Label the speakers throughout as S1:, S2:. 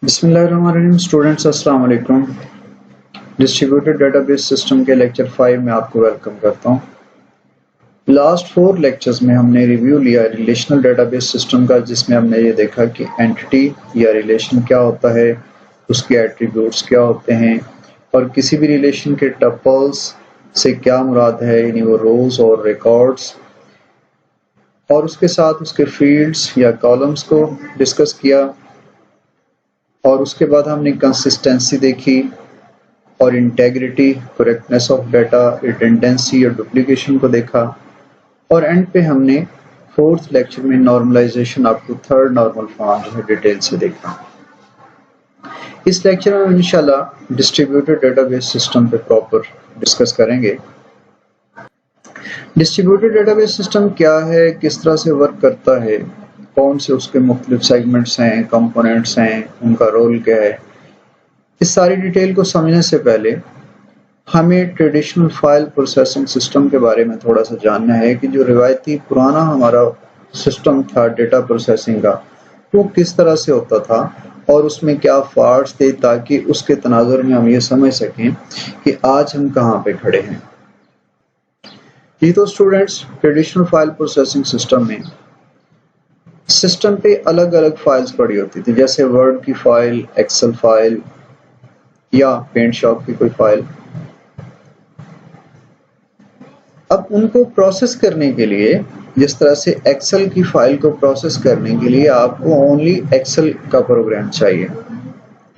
S1: बिस्मिल्लाहिर्रहमानिर्रहीम। स्टूडेंट्स अस्सलाम वालेकुम। डिस्ट्रीब्यूटेड डेटाबेस सिस्टम के लेक्चर 5 में आपको वेलकम करता हूं। लास्ट 4 लेक्चर्स में हमने रिव्यू लिया रिलेशनल डेटाबेस सिस्टम का, जिसमें हमने ये देखा कि एंटिटी या रिलेशन क्या होता है, उसके एट्रीब्यूट्स क्या होते हैं और किसी भी रिलेशन के टपल्स से क्या मुराद है, यानी वो रोज और रिकॉर्ड्स, और उसके साथ उसके फील्ड्स या कॉलम्स को डिस्कस किया। और उसके बाद हमने कंसिस्टेंसी देखी और integrity, correctness of data, redundancy और डुप्लीकेशन को देखा। और एंड पे हमने 4th लेक्चर में normalization up to 3rd normal form जो है डिटेल से देखा। इस लेक्चर में इंशाल्लाह डिस्ट्रीब्यूटेड डेटाबेस सिस्टम पे प्रॉपर डिस्कस करेंगे। डिस्ट्रीब्यूटेड डेटाबेस सिस्टम क्या है, किस तरह से वर्क करता है, कौन से उसके मुख्तलिफ सेगमेंट्स हैं, कंपोनेंट्स हैं, उनका रोल क्या है, इस सारी डिटेल को समझने से पहले हमें ट्रेडिशनल फाइल प्रोसेसिंग सिस्टम के बारे में थोड़ा सा जानना है कि जो रिवायती पुराना हमारा सिस्टम था डेटा प्रोसेसिंग का, वो किस तरह से होता था और उसमें क्या फॉल्ट्स थे, ताकि उसके तनाजुर में हम ये समझ सकें कि आज हम कहाँ पे खड़े हैं। ये तो students traditional file processing system में सिस्टम पे अलग अलग फाइल्स पड़ी होती थी, जैसे वर्ड की फाइल, एक्सेल फाइल या पेंट शॉप की कोई फाइल। अब उनको प्रोसेस करने के लिए, जिस तरह से एक्सेल की फाइल को प्रोसेस करने के लिए आपको ओनली एक्सेल का प्रोग्राम चाहिए,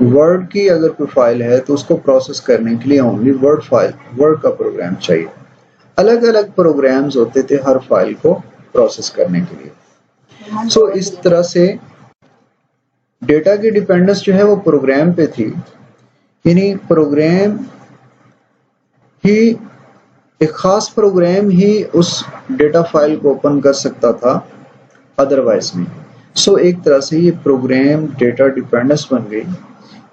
S1: वर्ड की अगर कोई फाइल है तो उसको प्रोसेस करने के लिए ओनली वर्ड का प्रोग्राम चाहिए। अलग अलग प्रोग्राम्स होते थे हर फाइल को प्रोसेस करने के लिए। सो इस तरह से डेटा की डिपेंडेंस जो है वो प्रोग्राम पे थी, यानी प्रोग्राम ही, एक खास प्रोग्राम ही उस डेटा फाइल को ओपन कर सकता था, अदरवाइज में। सो एक तरह से ये प्रोग्राम डेटा डिपेंडेंस बन गई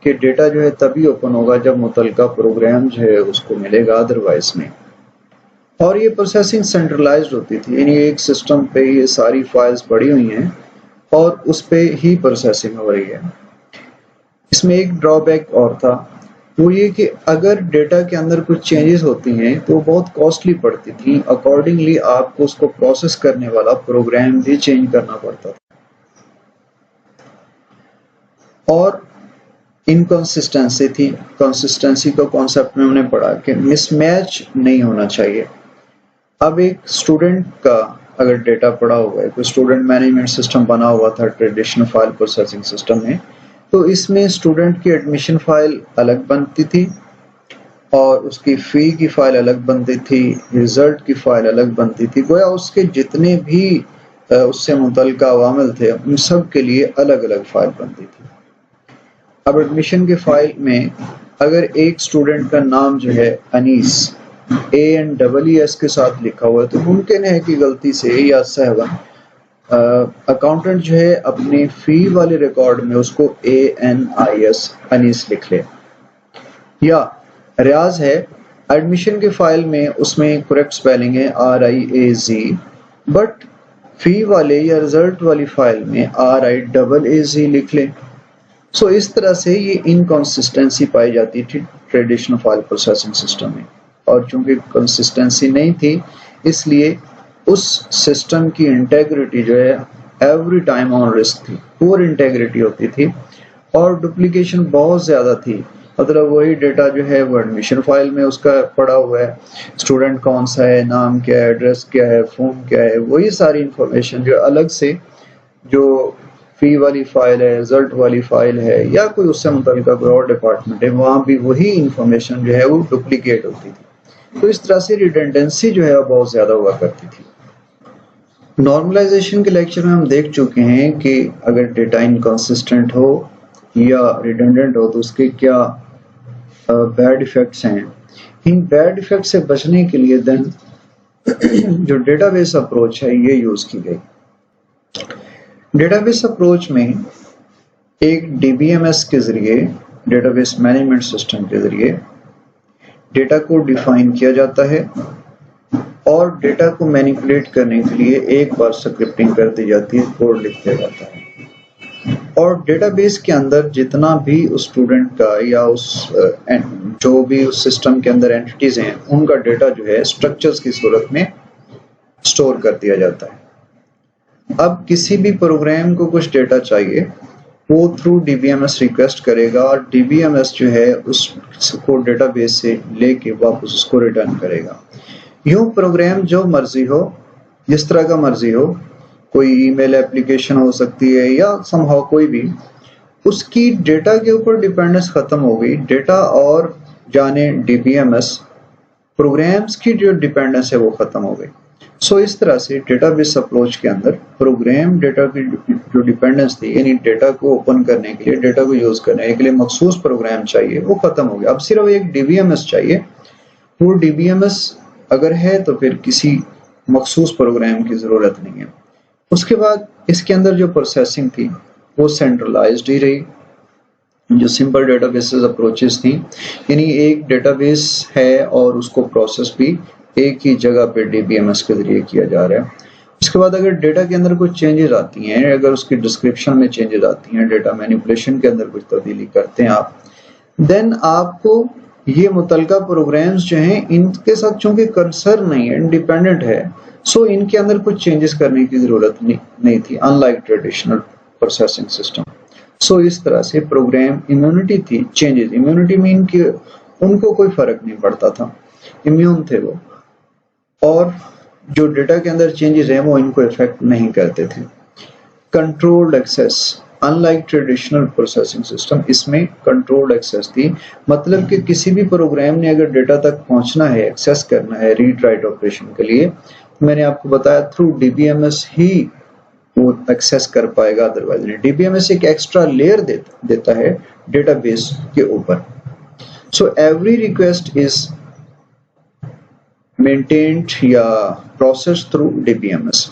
S1: कि डेटा जो है तभी ओपन होगा जब मुतलका प्रोग्राम जो है उसको मिलेगा, अदरवाइज में। और ये प्रोसेसिंग सेंट्रलाइज्ड होती थी, यानी एक सिस्टम पे ये सारी फाइल्स पड़ी हुई हैं और उस पे ही प्रोसेसिंग हो रही है। इसमें एक ड्रॉबैक और था, वो ये कि अगर डेटा के अंदर कुछ चेंजेस होती हैं तो बहुत कॉस्टली पड़ती थी, अकॉर्डिंगली आपको उसको प्रोसेस करने वाला प्रोग्राम भी चेंज करना पड़ता था। और इनकंसिस्टेंसी थी, कंसिस्टेंसी का कॉन्सेप्ट में हमने पढ़ा कि मिसमैच नहीं होना चाहिए। अब एक स्टूडेंट का अगर डेटा पड़ा हुआ है, कोई स्टूडेंट मैनेजमेंट सिस्टम बना हुआ था ट्रेडिशनल फाइल प्रोसेसिंग सिस्टम में, तो इसमें स्टूडेंट की एडमिशन फाइल अलग बनती थी और उसकी फी की फाइल अलग बनती थी, रिजल्ट की फाइल अलग बनती थी। गोया उसके जितने भी उससे मुतल्लिका अवामिल थे उन सब के लिए अलग अलग फाइल बनती थी। अब एडमिशन के फाइल में अगर एक स्टूडेंट का नाम जो है अनीस ANEES के साथ लिखा हुआ है, तो मुमकिन है कि गलती से या सहवन अकाउंटेंट जो है अपनी फी वाले रिकॉर्ड में उसको ANIS अनीस लिख ले। या रियाज है, एडमिशन के फाइल में उसमें करेक्ट स्पेलिंग है RIAZ, बट फी वाले या रिजल्ट वाली फाइल में RIAAZ लिख ले। सो इस तरह से ये इनकंसिस्टेंसी पाई जाती थी ट्रेडिशनल फाइल प्रोसेसिंग सिस्टम में। और चूंकि कंसिस्टेंसी नहीं थी, इसलिए उस सिस्टम की इंटेग्रिटी जो है एवरी टाइम ऑन रिस्क थी, पुअर इंटेग्रिटी होती थी और डुप्लीकेशन बहुत ज्यादा थी। मतलब वही डेटा जो है वो एडमिशन फाइल में उसका पड़ा हुआ है, स्टूडेंट कौन सा है, नाम क्या है, एड्रेस क्या है, फोन क्या है, वही सारी इंफॉर्मेशन जो अलग से जो फी वाली फाइल है, रिजल्ट वाली फाइल है या कोई उससे मुतल्लिका कोई और डिपार्टमेंट है, वहां भी वही इंफॉर्मेशन जो है वो डुप्लीकेट होती थी। तो इस तरह से रिडंडेंसी जो है वो बहुत ज्यादा हुआ करती थी। नॉर्मलाइजेशन के लेक्चर में हम देख चुके हैं कि अगर डेटा इनकंसिस्टेंट हो या रिडंडेंट हो तो उसके क्या बैड इफेक्ट्स हैं। इन बैड इफेक्ट से बचने के लिए देन जो डेटाबेस अप्रोच है ये यूज की गई। डेटाबेस अप्रोच में एक DBMS के जरिए, डेटाबेस मैनेजमेंट सिस्टम के जरिए डेटा को डिफाइन किया जाता है और डेटा को मैनिपुलेट करने के लिए एक बार स्क्रिप्टिंग कर दी जाती है, कोड लिख दिया जाता है और डेटाबेस के अंदर जितना भी उस स्टूडेंट का या उस जो भी उस सिस्टम के अंदर एंटिटीज हैं उनका डेटा जो है स्ट्रक्चर्स की सूरत में स्टोर कर दिया जाता है। अब किसी भी प्रोग्राम को कुछ डेटा चाहिए, वो थ्रू डीबीएमएस रिक्वेस्ट करेगा और डीबीएमएस जो है उसको डेटाबेस से लेके वापस उसको रिटर्न करेगा। यूं प्रोग्राम जो मर्जी हो, जिस तरह का मर्जी हो, कोई ईमेल एप्लीकेशन हो सकती है या समहाउ कोई भी, उसकी डेटा के ऊपर डिपेंडेंस खत्म हो गई। डेटा और जाने डीबीएमएस प्रोग्राम्स की जो डिपेंडेंस है वो खत्म हो गई। सो इस तरह से डेटाबेस अप्रोच के अंदर प्रोग्राम डेटा की जो डिपेंडेंस थी, यानी डेटा को ओपन करने के लिए, डेटा को यूज करने के लिए मखसूस प्रोग्राम चाहिए, वो खत्म हो गया। अब सिर्फ एक डीबीएमएस चाहिए। वो डीबीएमएस अगर है तो फिर किसी मखसूस प्रोग्राम की जरूरत नहीं है। उसके बाद इसके अंदर जो प्रोसेसिंग थी वो सेंट्रलाइज्ड ही रही। जो सिंपल डेटाबेसेस अप्रोचेस थी, यानी एक डेटाबेस है और उसको प्रोसेस भी एक ही जगह पे डीबीएमएस के जरिए किया जा रहा है। उसके बाद अगर डेटा के अंदर कुछ चेंजेस आती हैं, अगर उसकी डिस्क्रिप्शन में चेंजेस आती हैं, डेटा मैनिपुलेशन के अंदर कुछ तब्दीली करते हैं आप, देन आपको ये मुतलका प्रोग्राम्स जो हैं इनके साथ चूंकि कंसर्न नहीं है, इंडिपेंडेंट है, सो इनके अंदर कुछ चेंजेस करने की जरूरत नहीं थी, अनलाइक ट्रेडिशनल प्रोसेसिंग सिस्टम। सो इस तरह से प्रोग्राम इम्यूनिटी थी, चेंजेस इम्यूनिटी मीन कि उनको कोई फर्क नहीं पड़ता था, इम्यून थे वो, और जो डेटा के अंदर चेंजेस हैं वो इनको इफेक्ट नहीं करते थे। Controlled access, unlike traditional processing system, इसमें कंट्रोल्ड एक्सेस थी। मतलब कि किसी भी प्रोग्राम ने अगर डेटा तक पहुंचना है, एक्सेस करना है रीड राइट ऑपरेशन के लिए, मैंने आपको बताया थ्रू डीबीएमएस ही वो एक्सेस कर पाएगा, अदरवाइज नहीं। डीबीएमएस एक एक्स्ट्रा लेयर देता है डेटाबेस के ऊपर। So every request is maintained या प्रोसेस थ्रू डीबीएमएस।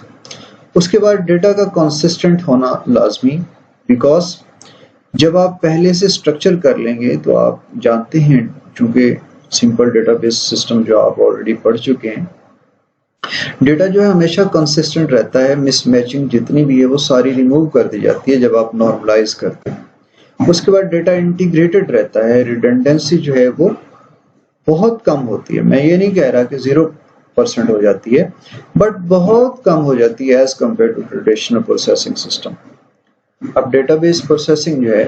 S1: उसके बाद डेटा का कंसिस्टेंट होना लाजमी, बिकॉज जब आप पहले से स्ट्रक्चर कर लेंगे तो आप जानते हैं, चूंकि सिंपल डेटाबेस सिस्टम जो आप ऑलरेडी पढ़ चुके हैं, डेटा जो है हमेशा कंसिस्टेंट रहता है। मिसमैचिंग जितनी भी है वो सारी रिमूव कर दी जाती है जब आप नॉर्मलाइज करते हैं। उसके बाद डेटा इंटीग्रेटेड रहता है, रिडंडेंसी जो है वो बहुत कम होती है। मैं ये नहीं कह रहा कि 0% हो जाती है, बट बहुत कम हो जाती है as compared to traditional processing system. अब डेटाबेस प्रोसेसिंग जो है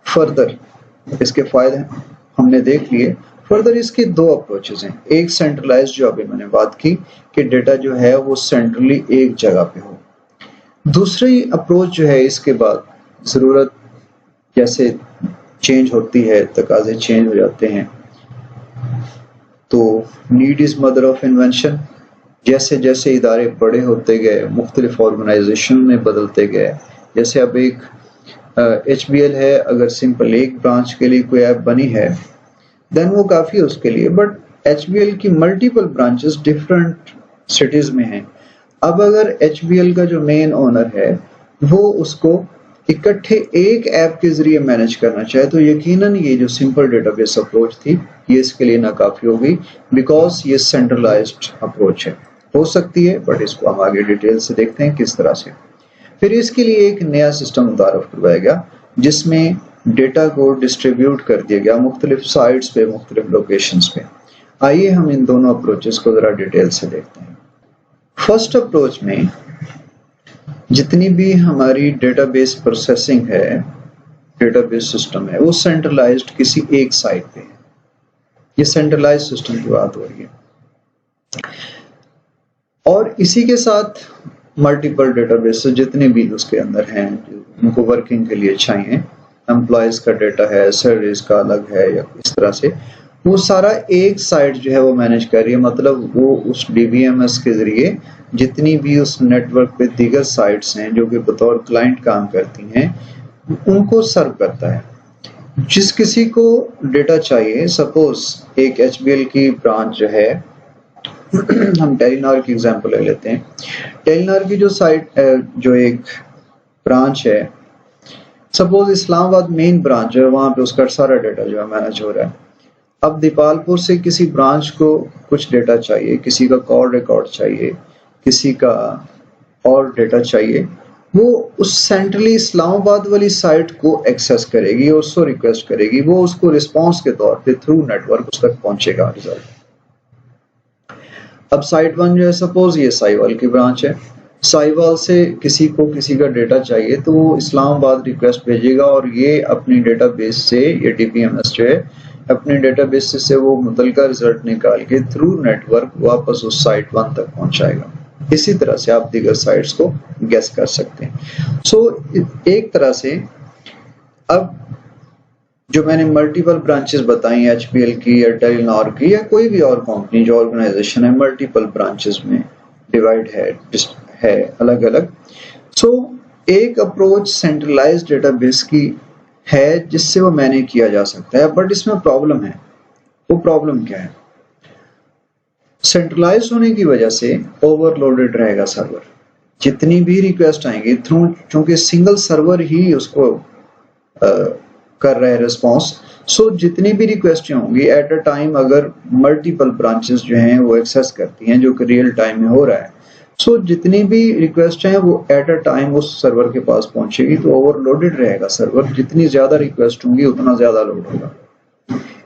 S1: फर्दर, इसके फायदे हमने देख लिए। फर्दर इसके दो अप्रोचेस हैं। एक सेंट्रलाइज, जो अभी मैंने बात की कि डेटा जो है वो सेंट्रली एक जगह पे हो। दूसरी अप्रोच जो है, इसके बाद जरूरत जैसे चेंज होती है, तकाजे चेंज हो जाते हैं, तो need is mother of invention. जैसे जैसे इदारे बड़े होते गए, मुख्तलिफ ऑर्गेनाइजेशन में बदलते गए, जैसे अब एक HBL है, अगर सिंपल एक ब्रांच के लिए कोई ऐप बनी है देन वो काफ़ी है उसके लिए, बट HBL की मल्टीपल ब्रांचेस डिफरेंट सिटीज़ में हैं। अब अगर HBL का जो मेन ओनर है वो उसको इकट्ठे एक ऐप के जरिए मैनेज करना चाहे, तो यकीनन ये जो सिंपल डेटाबेस अप्रोच थी ये इसके लिए नाकाफी होगी, बिकॉज ये सेंट्रलाइज्ड अप्रोच है। हो सकती है, बट इसको हम आगे डिटेल से देखते हैं किस तरह से। फिर इसके लिए एक नया सिस्टम मुतारफ करवाया गया जिसमें डेटा को डिस्ट्रीब्यूट कर दिया गया मुख्तलिफ साइट्स पे, मुख्तलिफ लोकेशंस पे। आइए हम इन दोनों अप्रोचेस को जरा डिटेल से देखते हैं। फर्स्ट अप्रोच में जितनी भी हमारी डेटाबेस प्रोसेसिंग है, डेटाबेस सिस्टम है, वो सेंट्रलाइज्ड किसी एक साइट पे है। ये सेंट्रलाइज्ड सिस्टम की बात हो रही है। और इसी के साथ मल्टीपल डेटाबेस जितने भी उसके अंदर हैं, उनको वर्किंग के लिए चाहिए, एम्प्लॉयज का डेटा है, सैलरीज का अलग है, या इस तरह से वो सारा एक साइट जो है वो मैनेज कर रही है। मतलब वो उस डीबीएमएस के जरिए जितनी भी उस नेटवर्क पे दीगर साइट्स हैं जो कि बतौर क्लाइंट काम करती हैं, उनको सर्व करता है। जिस किसी को डेटा चाहिए, सपोज एक HBL की ब्रांच जो है, हम टेलीनॉर की एग्जांपल ले लेते हैं। टेलीनॉर की जो साइट, जो एक ब्रांच है, सपोज इस्लामाबाद मेन ब्रांच है, वहां पे उसका सारा डेटा जो है मैनेज हो रहा है। अब दीपालपुर से किसी ब्रांच को कुछ डेटा चाहिए, किसी का कॉल रिकॉर्ड चाहिए, किसी का और डेटा चाहिए, वो उस सेंट्रली इस्लामाबाद वाली साइट को एक्सेस करेगी और उसको रिक्वेस्ट करेगी, वो उसको रिस्पॉन्स के तौर पे थ्रू नेटवर्क उस तक पहुंचेगा रिजल्ट। अब साइट 1 जो है, सपोज ये साहिवाल की ब्रांच है, साहिवाल से किसी को किसी का डेटा चाहिए तो वो इस्लामाबाद रिक्वेस्ट भेजेगा और ये अपनी डेटाबेस से, ये डीबीएमएस जो है अपने डेटाबेस से वो मुतलका रिजल्ट निकाल के थ्रू नेटवर्क वापस उस साइट 1 तक पहुंचाएगा। इसी तरह से आप दीगर साइट्स को गेस कर सकते हैं। सो एक तरह से अब जो मैंने मल्टीपल ब्रांचेस बताई, एचपीएल की या टेलीनॉर की या कोई भी और कंपनी जो ऑर्गेनाइजेशन है, मल्टीपल ब्रांचेस में डिवाइड है अलग अलग। सो एक अप्रोच सेंट्रलाइज्ड डेटाबेस की है जिससे वो मैनेज किया जा सकता है, बट इसमें प्रॉब्लम है। वो प्रॉब्लम क्या है? सेंट्रलाइज होने की वजह से ओवरलोडेड रहेगा सर्वर। जितनी भी रिक्वेस्ट आएंगी थ्रू, चूंकि सिंगल सर्वर ही उसको कर रहे हैं रिस्पॉन्स, सो जितनी भी रिक्वेस्ट होंगी एट अ टाइम, अगर मल्टीपल ब्रांचेस जो हैं वो एक्सेस करती हैं, जो कि रियल टाइम में हो रहा है, सो जितनी भी रिक्वेस्ट हैं वो एट अ टाइम उस सर्वर के पास पहुंचेगी, तो ओवरलोडेड रहेगा सर्वर। जितनी ज्यादा रिक्वेस्ट होंगी उतना ज्यादा लोड होगा।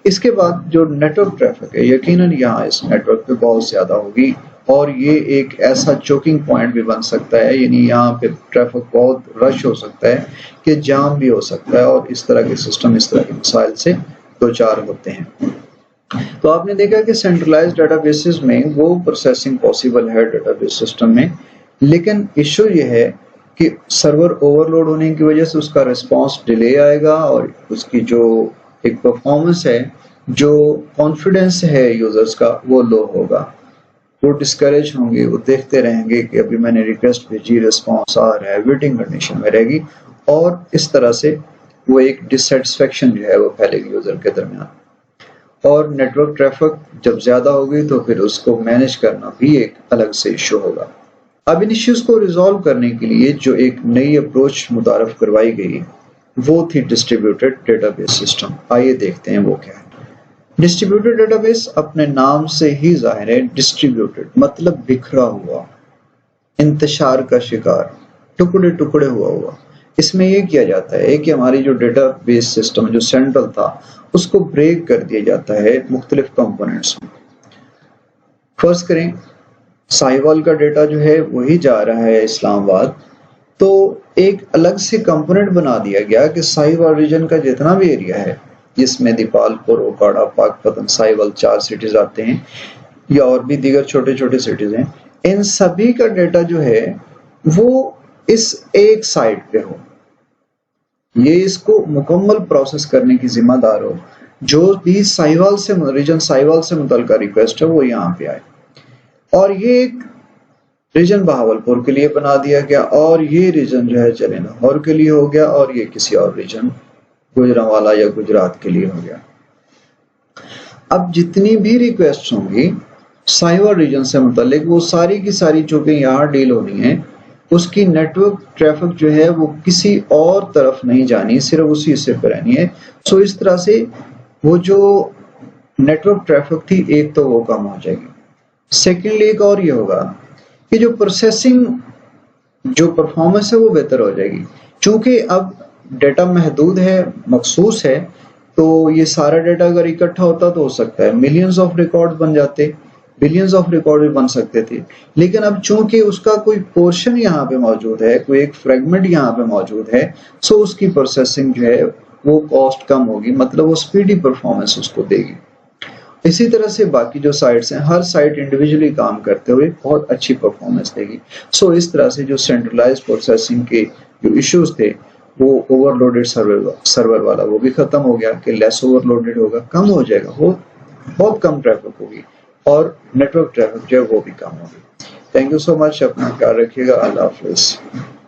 S1: इसके बाद जो नेटवर्क ट्रैफिक है, यकीनन यहाँ इस नेटवर्क पे बहुत ज्यादा होगी और ये एक ऐसा चोकिंग पॉइंट भी बन सकता है, यानी यहाँ पे ट्रैफिक बहुत रश हो सकता है कि जाम भी हो सकता है और इस तरह के सिस्टम, इस तरह के मसाइल से दो चार होते हैं। तो आपने देखा कि सेंट्रलाइज्ड डेटाबेसेस में वो प्रोसेसिंग पॉसिबल है डेटाबेस सिस्टम में, लेकिन इश्यू ये है कि सर्वर ओवरलोड होने की वजह से उसका रिस्पांस डिले आएगा और उसकी जो एक परफॉर्मेंस है, जो कॉन्फिडेंस है यूजर्स का, वो लो होगा। वो डिस्करेज होंगे, वो देखते रहेंगे कि अभी मैंने रिक्वेस्ट भेजी, रिस्पांस आ रहा है, वेटिंग कंडीशन में रहेगी और इस तरह से वो एक डिससेटिस्फेक्शन जो है वो फैलेगी यूजर के दरमियान। और नेटवर्क ट्रैफिक जब ज्यादा होगी तो फिर उसको मैनेज करना भी एक अलग से इश्यू होगा। अब इन इश्यूज को रिजॉल्व करने के लिए जो एक नई अप्रोच मुतारफ करवाई गई वो थी डिस्ट्रीब्यूटेड डेटाबेस सिस्टम। आइए देखते हैं वो क्या है। डिस्ट्रीब्यूटेड डेटाबेस अपने नाम से ही जाहिर है, डिस्ट्रीब्यूटेड मतलब बिखरा हुआ, इंतशार का शिकार, टुकड़े टुकड़े हुआ। इसमें ये किया जाता है कि हमारी जो डेटाबेस सिस्टम जो सेंट्रल था उसको ब्रेक कर दिया जाता है मुख्तलिफ कंपोनेंट्स में। फर्ज करें साहिवाल का डेटा जो है वही जा रहा है इस्लामाबाद, तो एक अलग से कंपोनेंट बना दिया गया कि साहिवाल रीजन का जितना भी एरिया है, जिसमें दीपालपुर, ओकाड़ा, पाकपतन, साहिवाल 4 सिटीज आते हैं या और भी दीगर छोटे छोटे सिटीज हैं, इन सभी का डेटा जो है वो इस एक साइट पे हो, ये इसको मुकम्मल प्रोसेस करने की जिम्मेदार हो। जो भी साहिवाल से रीजन साहिवाल से मुतल्लिका रिक्वेस्ट है वो यहाँ पे आए। और ये एक रीजन बहावलपुर के लिए बना दिया गया और ये रीजन जो है चले लाहौर के लिए हो गया और ये किसी और रीजन गुजरांवाला या गुजरात के लिए हो गया। अब जितनी भी रिक्वेस्ट होंगी साहिवाल रीजन से मुतल्लिक, वो सारी की सारी चूंकि यहाँ डील होनी है, उसकी नेटवर्क ट्रैफिक जो है वो किसी और तरफ नहीं जानी, सिर्फ उसी हिस्से पर रहनी है। सो इस तरह से वो जो नेटवर्क ट्रैफिक थी एक तो वो कम हो जाएगी। सेकेंडली एक और ये होगा कि जो प्रोसेसिंग जो परफॉर्मेंस है वो बेहतर हो जाएगी। चूंकि अब डेटा महदूद है, मखसूस है, तो ये सारा डेटा अगर इकट्ठा होता तो हो सकता है मिलियंस ऑफ रिकॉर्ड बन जाते, बिलियंस ऑफ रिकॉर्ड भी बन सकते थे। लेकिन अब चूंकि उसका कोई पोर्शन यहाँ पे मौजूद है, कोई एक फ्रेगमेंट यहाँ पे मौजूद है, सो उसकी प्रोसेसिंग जो है वो कॉस्ट कम होगी, मतलब वो स्पीडी परफॉर्मेंस उसको देगी। इसी तरह से बाकी जो साइट्स हैं, हर साइट इंडिविजुअली काम करते हुए बहुत अच्छी परफॉर्मेंस देगी। सो इस तरह से जो सेंट्रलाइज्ड प्रोसेसिंग के जो इश्यूज थे, वो ओवरलोडेड सर्वर वाला वो भी खत्म हो गया कि लेस ओवरलोडेड होगा, कम हो जाएगा, वो बहुत कम ट्रैफिक होगी और नेटवर्क ट्रैफिक जो है वो भी कम होगी। थैंक यू सो मच, अपना ख्याल रखिएगा। अल्लाह हाफिज़।